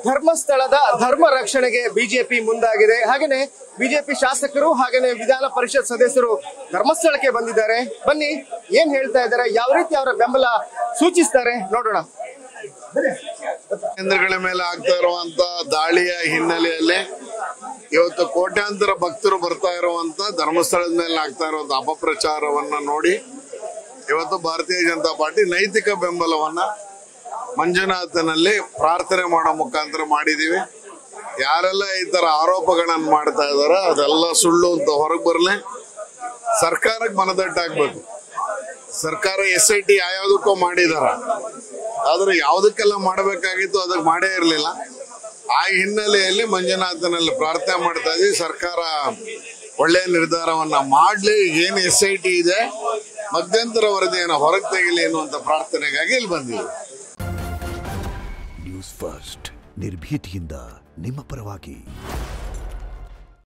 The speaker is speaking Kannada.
ಧರ್ಮಸ್ಥಳದ ಧರ್ಮ ರಕ್ಷಣೆಗೆ ಬಿಜೆಪಿ ಮುಂದಾಗಿದೆ. ಹಾಗೇನೆ ಬಿಜೆಪಿ ಶಾಸಕರು ಹಾಗೇನೆ ವಿಧಾನ ಪರಿಷತ್ ಸದಸ್ಯರು ಧರ್ಮಸ್ಥಳಕ್ಕೆ ಬಂದಿದ್ದಾರೆ. ಬನ್ನಿ ಏನ್ ಹೇಳ್ತಾ ಇದ್ದಾರೆ, ಯಾವ ರೀತಿ ಅವರ ಬೆಂಬಲ ಸೂಚಿಸ್ತಾರೆ ನೋಡೋಣ. ಕೇಂದ್ರಗಳ ಮೇಲೆ ಆಗ್ತಾ ಇರುವಂತ ದಾಳಿಯ ಹಿನ್ನೆಲೆಯಲ್ಲಿ ಇವತ್ತು ಕೋಟ್ಯಾಂತರ ಭಕ್ತರು ಬರ್ತಾ ಇರುವಂತ ಧರ್ಮಸ್ಥಳದ ಮೇಲೆ ಆಗ್ತಾ ಇರುವಂತ ಅಪಪ್ರಚಾರವನ್ನ ನೋಡಿ ಇವತ್ತು ಭಾರತೀಯ ಜನತಾ ಪಾರ್ಟಿ ನೈತಿಕ ಬೆಂಬಲವನ್ನ ಮಂಜುನಾಥನಲ್ಲಿ ಪ್ರಾರ್ಥನೆ ಮಾಡೋ ಮುಖಾಂತರ ಮಾಡಿದೀವಿ. ಯಾರೆಲ್ಲ ಈ ತರ ಆರೋಪಗಳನ್ನ ಮಾಡ್ತಾ ಇದಾರೆ ಅದೆಲ್ಲ ಸುಳ್ಳು ಅಂತ ಹೊರಗೆ ಬರಲಿ. ಸರ್ಕಾರಕ್ಕೆ ಮನದಟ್ಟಾಗ್ಬೇಕು. ಸರ್ಕಾರ SIT ಯಾವ್ದಕ್ಕೂ ಮಾಡಿದಾರ, ಆದ್ರೆ ಯಾವ್ದಕ್ಕೆಲ್ಲ ಮಾಡಬೇಕಾಗಿತ್ತು ಅದಕ್ಕೆ ಮಾಡೇ ಇರಲಿಲ್ಲ. ಆ ಹಿನ್ನೆಲೆಯಲ್ಲಿ ಮಂಜುನಾಥನಲ್ಲಿ ಪ್ರಾರ್ಥನೆ ಮಾಡ್ತಾ ಇದೀವಿ. ಸರ್ಕಾರ ಒಳ್ಳೆಯ ನಿರ್ಧಾರವನ್ನ ಮಾಡ್ಲಿ. ಏನು SIT ಇದೆ ಮಧ್ಯಂತರ ವರದಿಯನ್ನು ಹೊರಗೆ ತೆಗಿಲಿ ಅನ್ನುವಂತ ಪ್ರಾರ್ಥನೆಗಾಗಿ ಇಲ್ಲಿ ಬಂದಿದೆ. ನ್ಯೂಸ್ ಫಸ್ಟ್ ನಿರ್ಭೀತಿಯಿಂದ ನಿಮ್ಮ ಪರವಾಗಿ.